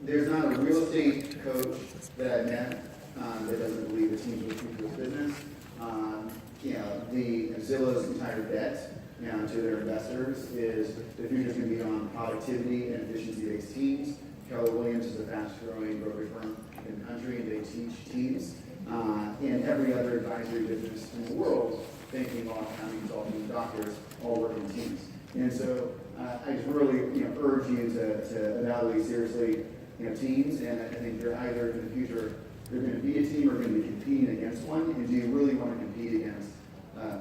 there's not a real estate coach that I've met that doesn't believe the teams will future his business. The Zillow's entire bet to their investors is the future is going to be on productivity and efficiency-based teams. Keller Williams is the fastest-growing brokerage firm in the country, and they teach teams. And every other advisory business in the world, banking, law, accounting, consulting, doctors, all work in teams. And so I just really urge you to evaluate seriously teams, and I think you're either in the future you're going to be a team or going to be competing against one, and do you really want to compete against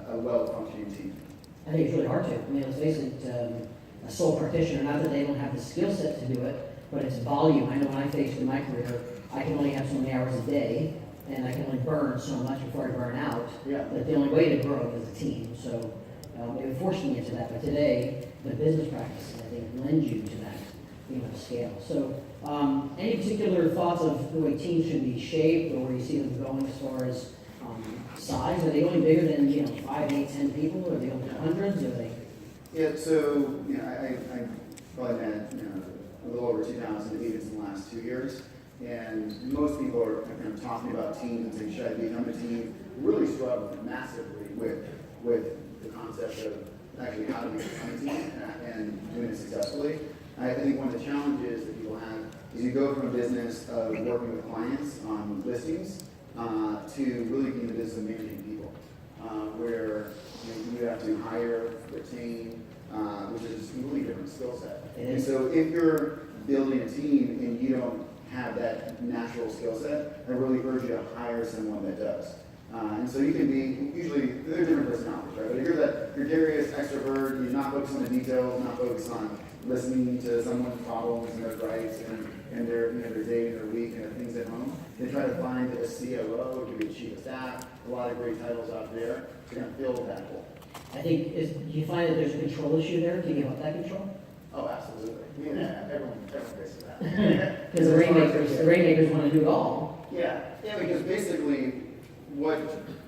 a well-functioning team? I think it's really hard to. I mean, let's face it, a sole practitioner, not that they don't have the skill set to do it, but it's volume. I know when I faced in my career, I can only have so many hours a day, and I can only burn so much before I burn out. Yeah. But the only way to grow is a team. So it forced me into that. But today, the business practices, I think, lend you to that, scale. So any particular thoughts of the way teams should be shaped or where you see them going as far as size? Are they only bigger than 5, 8, 10 people? Are they only hundreds? Are they? Yeah. So I probably met a little over 2,000 agents in the last 2 years, and most people are kind of talking about teams and saying, should I become a team? Really struggle massively with the concept of actually how to become a team and doing it successfully. I think one of the challenges that people have is you go from a business of working with clients on listings to really being in the business of managing people, where you have to hire, retain, which is a completely different skill set. And so if you're building a team and you don't have that natural skill set, I really urge you to hire someone that does. And so you can be, usually, they're different personalities, right? But if you're that gregarious extrovert, you're not focused on the details, not focused on listening to someone's problems and their gripes and their day and their week and their things at home, then try to find a COO, it could be a chief of staff, a lot of great titles out there to kind of fill that hole. I think, do you find that there's a control issue there? Can you help that control? Oh, absolutely. Everyone faces that. Because the rainmakers want to do it all. Yeah, because basically,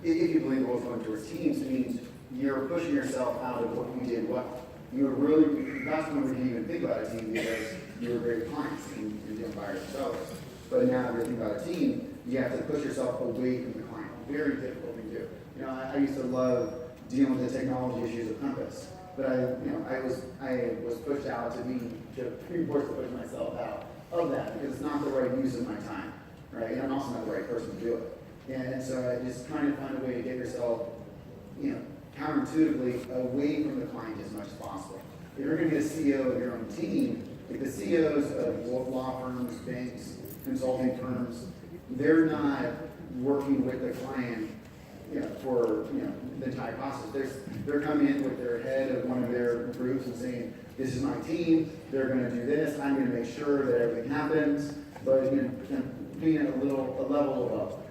if you believe the world's going towards teams, it means you're pushing yourself out of what you did well. That's when we didn't even think about a team because you were great clients and doing buyers and sellers. But now if you're thinking about a team, you have to push yourself away from the client. Very difficult thing to do. I used to love dealing with the technology issues of Compass, but I was pushed out to be forced to push myself out of that because it's not the right use of my time, right? And I'm also not the right person to do it. And so I just trying to find a way to get yourself, counterintuitively away from the client as much as possible. If you're going to be the CEO of your own team, like the CEOs of law firms, banks, consulting firms, they're not working with the client, for the entire process. They're coming in with their head of one of their groups and saying, "This is my team. They're going to do this. I'm going to make sure that everything happens." But being at a level above.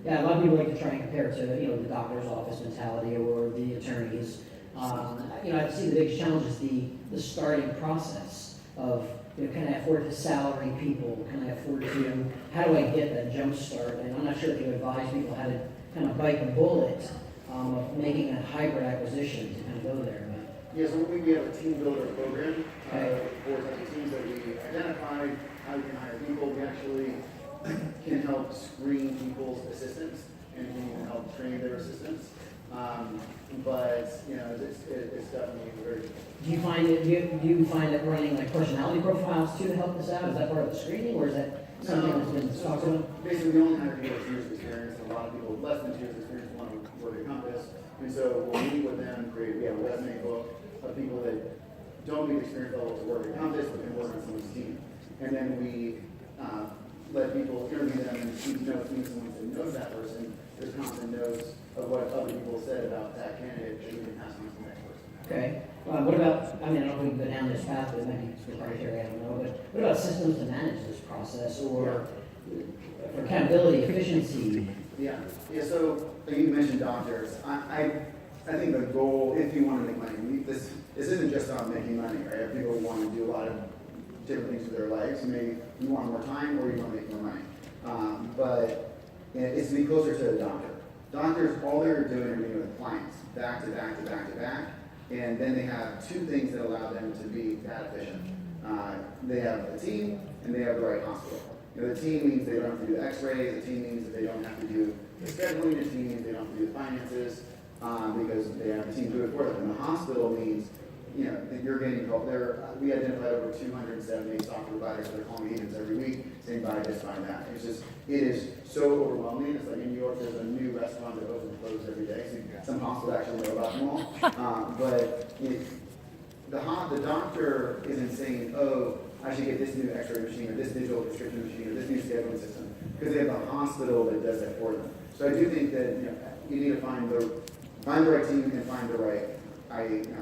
Yeah, a lot of people like to try and compare it to the doctor's office mentality or the attorneys. I see the biggest challenge is the starting process of can I afford to salary people? Can I afford to? How do I get that jump start? And I'm not sure if you advise people how to kind of bite the bullet of making a hybrid acquisition to kind of go there. Yeah, so we have a team builder program for types of teams that we identify how we can hire people. We actually can help screen people's assistants and we can help train their assistants. But it's definitely very difficult. Do you find that running like personality profiles too to help this out? Is that part of the screening, or is that something that's been talked about? Basically, we only hire people with 2 years of experience. A lot of people with less than 2 years of experience want to work at Compass, and so we'll meet with them. We have a resume book of people that don't meet the experience level to work at Compass, but can work on someone's team, and then we let people interview them and see if someone that knows that person is confident knows of what other people said about that candidate that we can pass on to the next person. Okay. What about, I don't know if we can go down this path, but it might be proprietary, I don't know, but what about systems to manage this process or for accountability, efficiency? Yeah, so you mentioned doctors. I think the goal, if you want to make money, this isn't just about making money, right? People want to do a lot of different things with their lives. Maybe you want more time or you want to make more money. But it's to be closer to the doctor. Doctors, all they're doing is meeting with clients, back to back to back to back. And then they have 2 things that allow them to be that efficient. They have a team and they have the right hospital. You know, the team means they don't have to do the x-rays, the team means that they don't have to do the scheduling, the team means they don't have to do the finances, because they have the team do it for them. And the hospital means, you know, that you're getting called there. We identified over 270 software providers that are calling agents every week saying buy this, buy that. It's just, it is so overwhelming. It's like in New York, there's a new restaurant that opens and closes every day. So some hospitals actually know about them all. But the doctor isn't saying, oh, I should get this new x-ray machine or this digital prescription machine or this new scheduling system, because they have a hospital that does that for them. So I do think that, you know, you need to find the right team and find the right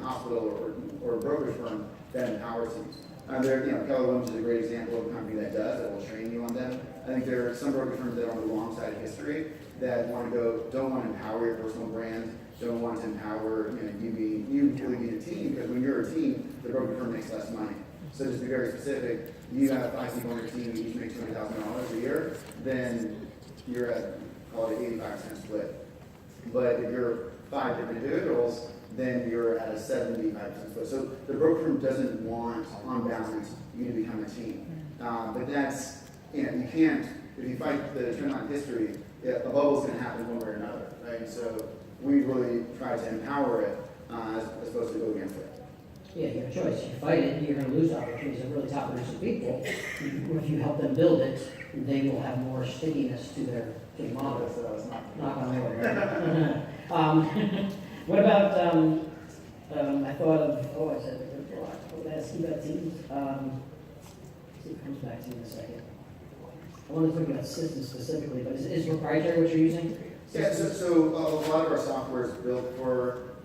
hospital or brokerage firm that empowers teams. Keller Williams is a great example of a company that does, that will train you on them. I think there are some brokerage firms that are on the wrong side of history that don't want to empower your personal brand, don't want to empower you really being a team, because when you're a team, the brokerage firm makes less money. So just to be very specific, you have 5 people on your team, you each make $200,000 a year, then you're at, call it 85% split. But if you're 5 different individuals, then you're at a 75% split. So the broker firm doesn't want, on balance, you to become a team. But that's, you can't, if you fight the trend line history, a bubble's going to happen one way or another, right? So we really try to empower it as opposed to go against it. Yeah, you have a choice. You fight it, you're going to lose opportunities of really top producing people. If you help them build it, they will have more stickiness to their model. Knock on wood. What about, I thought of, I said, I would ask you about teams. See if it comes back to me in a second. I want to talk about systems specifically, but is proprietary what you're using? Yeah, so a lot of our software is built for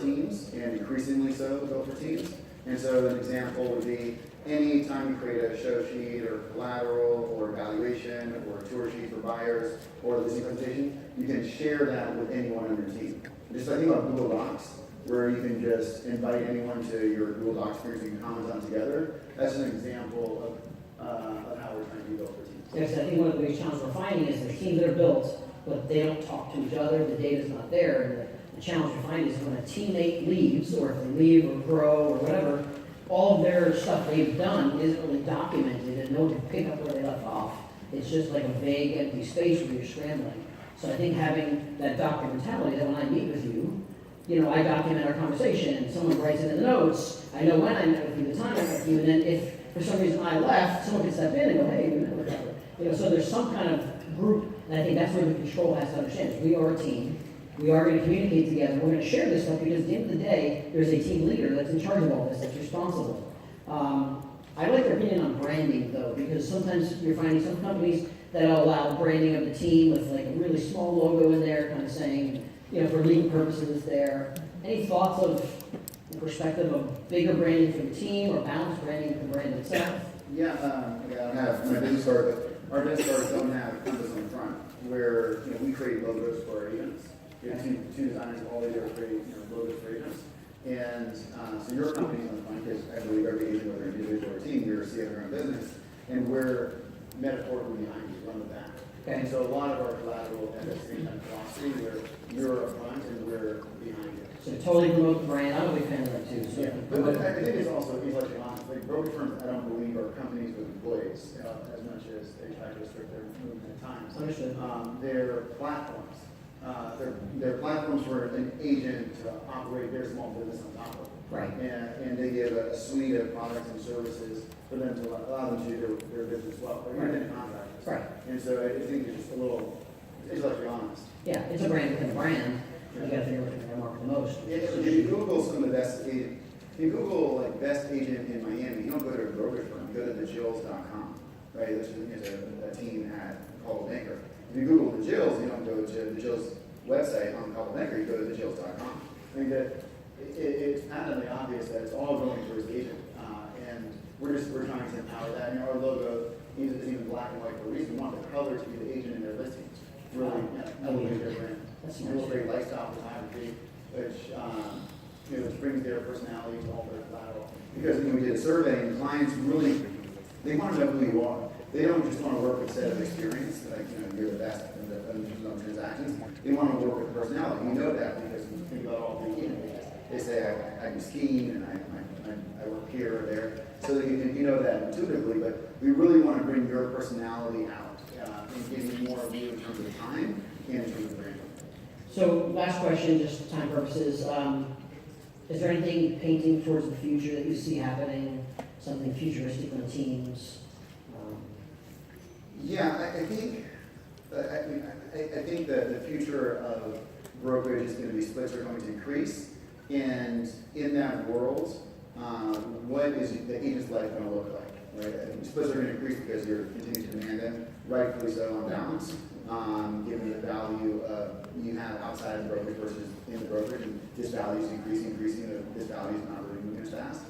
teams, and increasingly so built for teams. And so an example would be any time you create a show sheet or collateral or evaluation or a tour sheet for buyers or a listing presentation, you can share that with anyone on your team. Just like think about Google Docs, where you can just invite anyone to your Google Docs experience you can comment on together. That's an example of how we're trying to be built for teams. Yes, I think one of the biggest challenges we're finding is there's teams that are built, but they don't talk to each other, the data's not there, and the challenge we find is when a teammate leaves, or if they leave or grow or whatever, all of their stuff they've done isn't really documented, and no one can pick up where they left off. It's just like a vague, empty space where you're scrambling. So I think having that documentality that when I meet with you, I document our conversation, and someone writes it in the notes. I know when I met with you, the time I met with you, and then if for some reason I left, someone can step in and go, hey, we met with that. So there's some kind of group, and I think that's where the control has to understand is we are a team. We are going to communicate together. We're going to share this stuff because at the end of the day, there's a team leader that's in charge of all this, that's responsible. I like their opinion on branding, though, because sometimes you're finding some companies that allow branding of the team with like a really small logo in there, kind of saying, for legal purposes there. Any thoughts of the perspective of bigger branding for the team or balanced branding for the brand itself? Yeah, I have my business card, but our business cards don't have compass on the front, where we create logos for our agents. We have two designers, all they do are create logos for agents. And so your company's on the front, because I believe every agent, whether individual or team, you're a CEO of your own business, and we're metaphorically behind you, run the back. Okay. And so a lot of our collateral has that same kind of philosophy, where you're up front and we're behind you. So totally promote the brand. I'm a big fan of that too. So Yeah, but I think it's also, like brokerage firms, I don't believe are companies with employees as much as they try to restrict their movement at times. Understood. They're platforms. They're platforms for an agent to operate their small business on top of. Right. And they give a suite of products and services for them to allow them to do their business well. They're independent contractors. Right. And so I think it's just a little, it's like you're honest. Yeah, it's a brand within a brand. You got to figure out what you're going to market the most. If you Google some of the best agent, if you Google like best agent in Miami, you don't go to a brokerage firm, you go to thejills.com, right? Which is a team at Coldwell Banker. If you Google the Jills, you don't go to the Jills website on Coldwell Banker, you go to thejills.com. I think that it's patently obvious that it's all going towards the agent, and we're trying to empower that. And our logo is even black and white for a reason. We want the color to be the agent in their listings. Really, elevate their brand. That's We'll create lifestyle photography, which brings their personality to all their collateral. Because we did a survey, and clients really, they want to know who you are. They don't just want to work with a set of experience, like you're the best in the transactions. They want to work with personality. We know that because we think about all the they say I do skiing and my I work here or there, so that you know that intuitively, but we really want to bring your personality out and give you more of you in terms of time and in terms of branding. So last question, just for time purposes. Is there anything painting towards the future that you see happening, something futuristic on teams? Yeah, I think, I think that the future of brokerage is going to be splits are going to increase, and in that world, what is the agent's life going to look like, right? I think splits are going to increase because you're continuing to demand them, rightfully so on balance, given the value you have outside of brokerage versus in the brokerage, and this value is increasing, this value is not really moving as fast.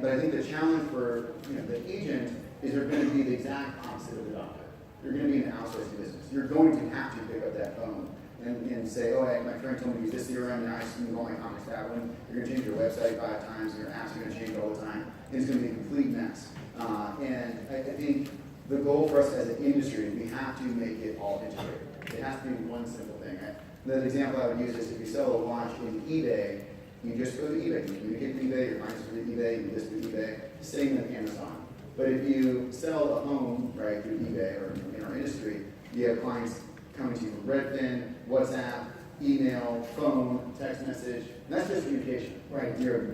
But I think the challenge for the agent is they're going to be the exact opposite of the doctor. You're going to be in the outsourcing business. You're going to have to pick up that phone and say, oh, hey, my friend told me to use this CRM, and I assume all my contacts that one. You're going to change your website 5 times, and your apps are going to change all the time. It's going to be a complete mess. And I think the goal for us as an industry, we have to make it all integrated. It has to be one simple thing. The example I would use is if you sell a watch in eBay, you just go to eBay. You communicate with eBay, your clients with eBay, you list with eBay, same with Amazon. But if you sell a home, right, through eBay or in our industry, you have clients coming to you from Redfin, WhatsApp, email, phone, text message, and that's just communication. Right. You have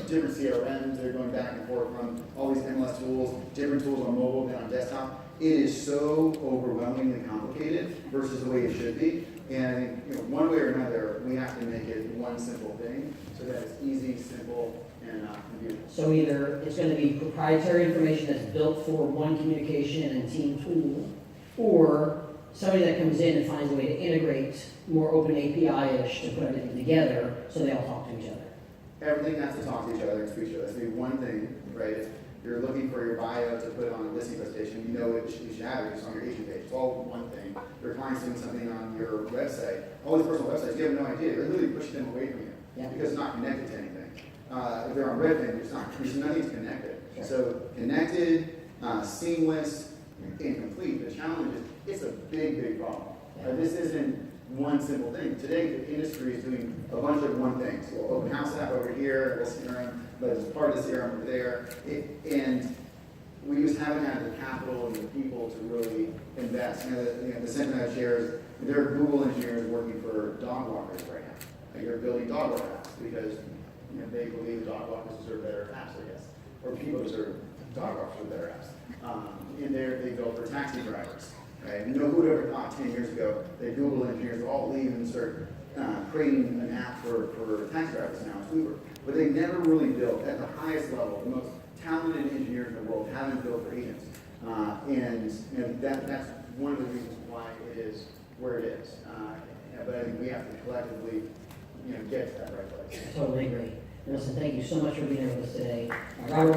different CRMs that are going back and forth from all these MLS tools, different tools on mobile than on desktop. It is so overwhelmingly complicated versus the way it should be. And one way or another, we have to make it one simple thing so that it's easy, simple, and beautiful. So either it's going to be proprietary information that's built for one communication and team tool, or somebody that comes in and finds a way to integrate more open API-ish to put everything together so they all talk to each other. Everything has to talk to each other and speak to each other. It's be one thing, right? If you're looking for your bio to put on a listing presentation, you know it you should have it. It's on your agent page. It's all one thing. Your client's doing something on your website. All these personal websites, you have no idea. They're literally pushing them away from you because it's not connected to anything. If they're on Redfin, there's nothing's connected. Sure. So connected, seamless, and complete. The challenge is it's a big, big problem. This isn't one simple thing. Today, the industry is doing a bunch of one things. We'll open house app over here, we'll CRM, but it's part of the CRM over there. And we just haven't had the capital and the people to really invest. The sentiment I share is there are Google engineers working for dog walkers right now. Like they're building dog walker apps because they believe dog walkers deserve better apps, I guess. Or people deserve dog walkers with better apps. And they built for taxi drivers. Right? Who would have ever thought 10 years ago that Google engineers would all leave and start creating an app for taxi drivers now, it's Uber. But they never really built at the highest level. The most talented engineers in the world haven't built for agents. And that's one of the reasons why it is where it is. But I think we have to collectively get to that right place. I totally agree. Listen, thank you so much for being here with us today. Robert,